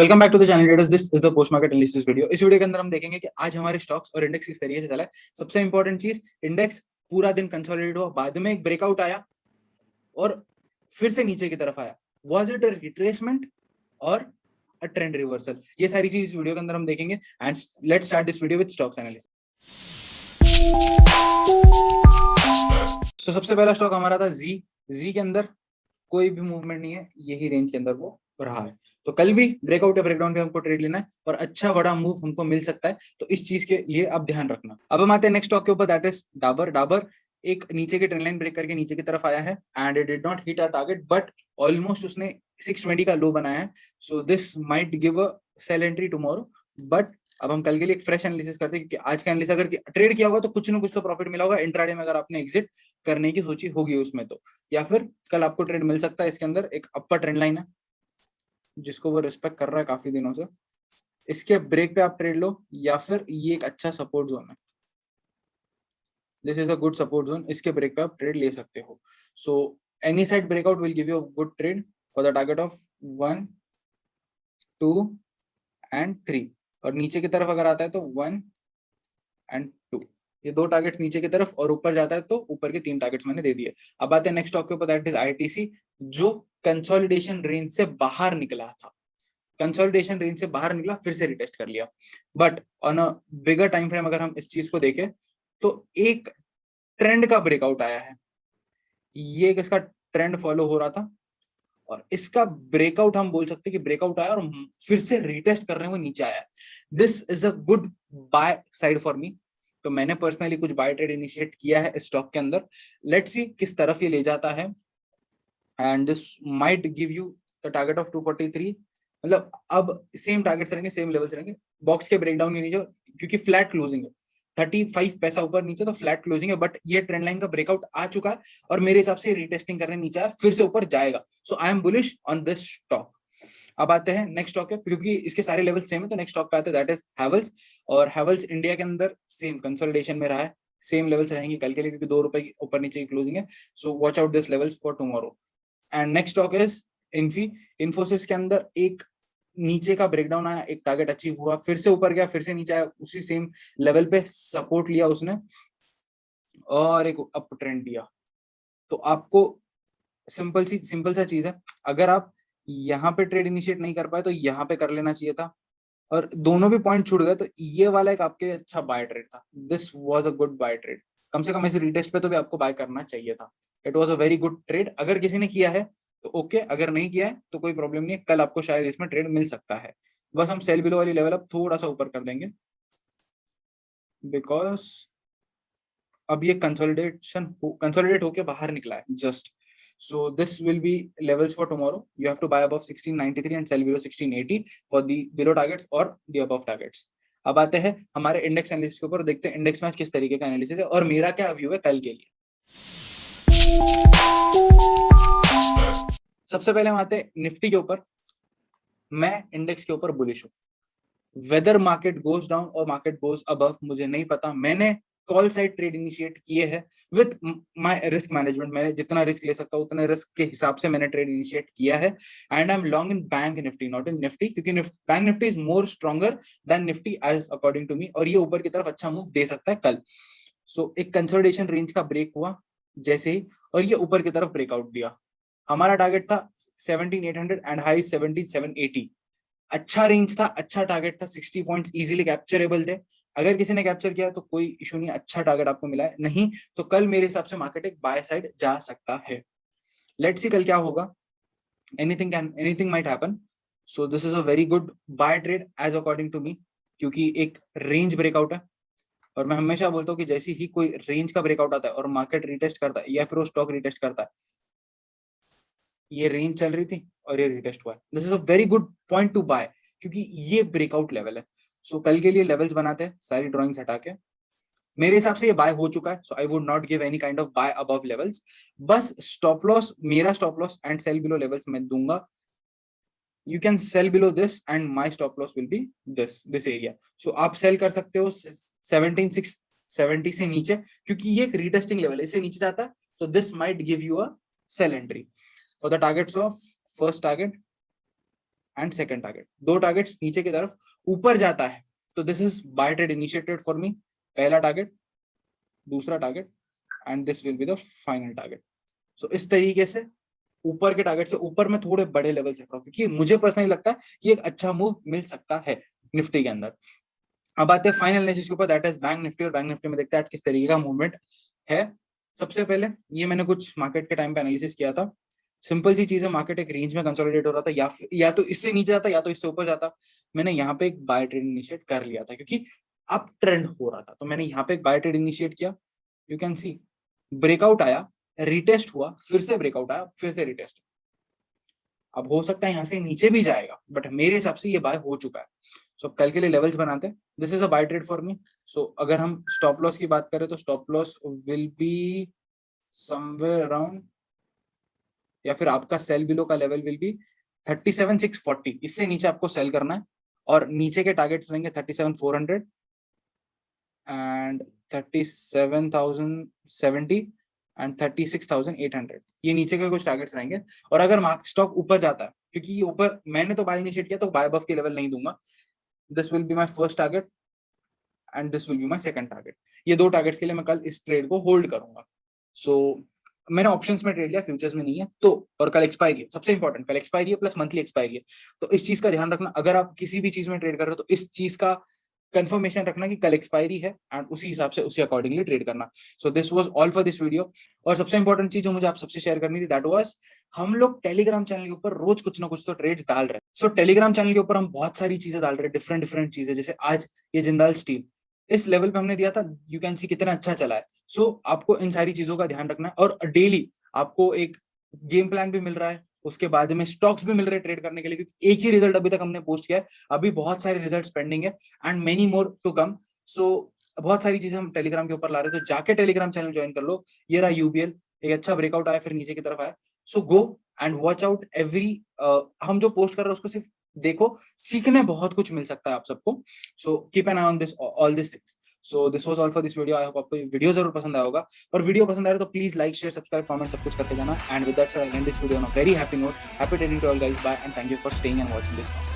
Welcome back to the channel traders. This is the post market analysis video. इस video के अंदर हम देखेंगे कि आज हमारे स्टॉक्स और इंडेक्स किस तरीके से चला है। सबसे इंपॉर्टेंट चीज, इंडेक्स पूरा दिन कंसोलिडेट हुआ, बाद में एक ब्रेकआउट आया और फिर से नीचे की तरफ आया। वाज इट अ रिट्रेसमेंट और अ ट्रेंड रिवर्सल? ये सारी चीज इस वीडियो के अंदर हम देखेंगे and let's start this video with stocks analysis. सबसे पहला स्टॉक हमारा था जी के अंदर कोई भी मूवमेंट नहीं है, यही रेंज के अंदर वो रहा है। तो कल भी ब्रेकआउट या ब्रेकडाउन पे हमको ट्रेड लेना है और अच्छा बड़ा मूव हमको मिल सकता है, तो इस चीज के लिए आप ध्यान रखना। अब हम आते हैं नेक्स्ट स्टॉक के ऊपर, दैट इज डाबर। एक नीचे के ट्रेंड लाइन ब्रेक करके नीचे की तरफ आया है and it did not hit our target, but almost उसने 620 का लो बनाया है। So this might give a sell entry tomorrow, but अब हम कल के लिए एक फ्रेश एनालिसिस करते हैं, क्योंकि आज का एनालिसिस अगर ट्रेड किया होगा तो कुछ ना कुछ तो प्रॉफिट मिला होगा इंट्राडे में, अगर आपने एग्जिट करने की सोची होगी उसमें तो, या फिर कल आपको ट्रेड मिल सकता है। इसके अंदर एक अपर ट्रेंड लाइन है जिसको वो रिस्पेक्ट कर रहा है काफी दिनों से, इसके ब्रेक पे आप ट्रेड लो, या फिर ये एक अच्छा सपोर्ट जोन है, this is a good support zone, इसके ब्रेक पे आप ट्रेड ले सकते हो। So any side breakout will give you a good trade for the target of 1, 2 and 3, और नीचे की तरफ अगर आता है तो 1 एंड 2, ये दो टारगेट नीचे की तरफ, और ऊपर जाता है तो ऊपर के 3 टारगेट्स मैंने दे दिए। अब आते हैं नेक्स्ट स्टॉक के ऊपर, दैट इज आईटीसी, जो कंसोलिडेशन रेंज से बाहर निकला था। कंसोलिडेशन रेंज से बाहर निकला, फिर से रिटेस्ट कर लिया, but on a bigger time frame अगर हम इस चीज को देखें तो एक ट्रेंड का ब्रेकआउट आया है। ये एक इसका ट्रेंड फॉलो हो रहा था और इसका ब्रेकआउट हम बोल सकते हैं कि ब्रेकआउट आया और फिर से रिटेस्ट करने को नीचे आया। This is a good by side for me, तो मैंने पर्सनली कुछ बाय ट्रेड इनिशिएट किया है स्टॉक के अंदर। लेट्स सी किस तरफ ये ले जाता है and this might give you the target of 243। मतलब अब सेम टारगेट्स रहेंगे, सेम लेवल्स रहेंगे, बॉक्स के ब्रेकडाउन नहीं, क्योंकि फ्लैट क्लोजिंग है, 35 पैसा ऊपर नीचे, तो फ्लैट क्लोजिंग है, बट ये ट्रेंड लाइन का ब्रेकआउट आ चुका है और मेरे हिसाब से रिटेस्टिंग करने नीचे आया, फिर से ऊपर जाएगा। So I am bullish on this stock. अब आते हैं नेक्स्ट स्टॉक है, क्योंकि इसके सारे लेवल सेम है, तो नेक्स्ट स्टॉक पे आते हैं, दैट इज हैवेल्स। और हैवेल्स इंडिया के अंदर सेम कंसोलिडेशन में रहा है, सेम लेवल्स रहेंगे कल के लिए, क्योंकि 2 रुपए की ऊपर नीचे की क्लोजिंग है। So watch out this levels for tomorrow. And next stock is Infosys के अंदर एक नीचे का ब्रेकडाउन आया, एक टारगेट अचीव हुआ, फिर से ऊपर गया, फिर से नीचे आया, उसी सेम लेवल पे सपोर्ट लिया उसने और एक अप ट्रेंड दिया। तो आपको सिंपल सा चीज है, अगर आप यहाँ पे ट्रेड इनिशिएट नहीं कर पाए तो यहाँ पे कर लेना चाहिए था, और दोनों भी पॉइंट छूट गए तो ये वाला एक आपके अच्छा बाय ट्रेड था। This was a good buy trade, कम से कम ऐसे रिटेस्ट पे तो भी आपको बाय करना चाहिए था। It was a very good trade. अगर किसी ने किया है तो ओके, अगर नहीं किया है तो कोई प्रॉब्लम नहीं है, कल आपको शायद इसमें ट्रेड मिल सकता है। बस हम सेल बिलो वाली लेवल अब थोड़ा सा ऊपर कर देंगे, बिकॉज अब ये कंसोलिडेट होके बाहर निकला है just. So this will be levels for tomorrow. You have to buy above 1693 and sell below 1680 for the below targets or the above targets. अब आते हैं हमारे इंडेक्स एनालिसिस के ऊपर, देखते हैं इंडेक्स में आज किस तरीके का एनालिसिस है और मेरा क्या व्यू है कल के लिए। सबसे पहले हम आते हैं निफ्टी के ऊपर। मैं इंडेक्स के ऊपर बुलिश हूं। वेदर मार्केट गोज डाउन और मार्केट गोज अबव मुझे नहीं पता, मैंने कॉल साइड ट्रेड इनिशिएट किए हैं विद माय रिस्क मैनेजमेंट। मैंने जितना रिस्क ले सकता हूं उतने रिस्क के हिसाब से मैंने ट्रेड इनिशिएट किया है, and I am long in bank Nifty, not in Nifty, क्योंकि bank Nifty is more stronger than Nifty as according to me, और ये ऊपर की तरफ अच्छा मूव दे सकता है कल। सो एक कंसोलिडेशन रेंज का ब्रेक हुआ जैसे ही, और ये ऊपर की तरफ ब्रेकआउट दिया। हमारा टारगेट था 17800 एंड हाई 17780। अच्छा रेंज था, अच्छा टारगेट था, 60 पॉइंट्स इजीली कैप्चरेबल थे। अगर किसी ने कैप्चर किया तो कोई इशू नहीं, अच्छा टारगेट आपको मिला है, नहीं तो कल मेरे हिसाब से मार्केट एक बाय साइड जा सकता है। लेट्स सी कल क्या होगा, anything might happen. So this is a very good buy trade as according to me, क्योंकि एक रेंज ब्रेकआउट है, और मैं हमेशा बोलता हूँ कि जैसे ही कोई रेंज का ब्रेकआउट आता है और मार्केट रिटेस्ट करता है या फिर वो स्टॉक रिटेस्ट करता है, ये रेंज चल रही थी और ये रिटेस्ट हुआ है, this is a very good point to buy, क्योंकि ये ब्रेकआउट लेवल है। सो कल के लिए लेवल्स बनाते हैं सारी ड्राइंग्स हटा के। मेरे हिसाब से ये बाय हो चुका है, so I would not give any kind of buy above levels. बस स्टॉप लॉस, मेरा stop loss and sell below levels मैं दूंगा। You can sell below this and my stop loss will be this area. So आप sell कर सकते हो 17670 से नीचे, क्योंकि ये एक रीटेस्टिंग लेवल है, इससे नीचे जाता है तो this might give you a sell entry for the targets of first target and second target, दो टारगेट्स नीचे की तरफ ऊपर जाता है तो this is buy trade initiated for me, पहला टारगेट, दूसरा target and this will be the final target. So इस तरीके से ऊपर के टारगेट से ऊपर में थोड़े बड़े लेवल से क्योंकि मुझे पर्सनली लगता है कि एक अच्छा मूव मिल सकता है निफ्टी के अंदर। अब आते हैं फाइनल एनालिसिस के ऊपर, दैट इज बैंक निफ्टी। और बैंक निफ्टी में देखते हैं आज किस तरीके का मूवमेंट है। सबसे पहले ये मैंने कुछ मार्केट के टाइम पे एनालिसिस किया था, सिंपल सी चीज है, मार्केट एक रेंज में कंसोलिडेट हो रहा था, या तो इससे नीचे जाता या तो इससे ऊपर जाता। मैंने यहाँ पे एक बाय ट्रेड इनिशिएट कर लिया था क्योंकि अप ट्रेंड हो रहा था, तो मैंने यहाँ पे एक बाय ट्रेड इनिशिएट किया। यू कैन सी ब्रेकआउट आया, रिटेस्ट हुआ, फिर से ब्रेकआउट आया, फिर से रिटेस्ट। अब हो सकता है यहाँ से नीचे भी जाएगा, बट मेरे हिसाब से ये बाय हो चुका है। सो कल के लिए लेवल्स बनाते हैं, this is a buy trade for me. So अगर हम स्टॉप लॉस की बात करें तो stop loss will be somewhere around, या फिर आपका सेल बिलो का लेवल विल बी 37,640, इससे नीचे आपको सेल करना है। और नीचे के टारगेट्स रहेंगे 37,400 एंड 37,070 एंड 36,800, ये नीचे के कुछ टारगेट्स रहेंगे। और अगर मार्केट स्टॉक ऊपर जाता है, क्योंकि ये ऊपर मैंने तो बाय इनिशिएट किया तो बाय अबव के लेवल नहीं दूंगा, this will be my first target and this will be my second target. ये दो टारगेट्स के लिए मैं कल इस ट्रेड को होल्ड करूंगा। सो मैंने ऑप्शंस में ट्रेड लिया, फ्यूचर्स में नहीं है तो। और कल एक्सपायरी है, सबसे इंपॉर्टेंट, कल एक्सपायरी है प्लस मंथली एक्सपायरी है, तो इस चीज का ध्यान रखना। अगर आप किसी भी चीज में ट्रेड कर रहे हो तो इस चीज का कंफर्मेशन रखना कि कल एक्सपायरी है एंड उसी हिसाब से उसी अकॉर्डिंगली ट्रेड करना। So this was all for this video. और सबसे इंपॉर्टेंट चीज जो मुझे आप सबसे शेयर करनी थी, दैट वाज हम लोग टेलीग्राम चैनल के ऊपर रोज कुछ ना कुछ तो ट्रेड्स डाल रहे हैं। सो टेलीग्राम चैनल के ऊपर हम बहुत सारी चीजें डाल रहे हैं, डिफरेंट चीजें, जैसे आज ये जिंदाल स्टील इस लेवल पे हमने दिया था, यू कैन सी कितना अच्छा चला है। सो आपको इन सारी चीजों का ध्यान रखना है और डेली आपको एक गेम प्लान भी मिल रहा है, उसके बाद में स्टॉक्स भी मिल रहे हैं ट्रेड करने के लिए, क्योंकि एक ही रिजल्ट अभी तक हमने पोस्ट किया है, अभी बहुत सारे रिजल्ट्स पेंडिंग है and many more to come. So बहुत सारी चीजें हम टेलीग्राम के ऊपर ला रहे हैं, तो जाके टेलीग्राम चैनल ज्वाइन कर लो। ये रहा यूबीएल, एक अच्छा ब्रेकआउट आया फिर नीचे की तरफ आया। So go and watch out every, हम जो पोस्ट कर रहे हैं उसको सिर्फ देखो, सीखने बहुत कुछ मिल सकता है आप सबको। So keep an I on this, all this things. So this was all for this video. I hope आपको ये वीडियो जरूर पसंद आया होगा, और वीडियो पसंद आए तो please like share subscribe comment सब कुछ करके जाना। And with that I end this video on a very happy note. Happy trading to all guys, bye and thank you for staying and watching this.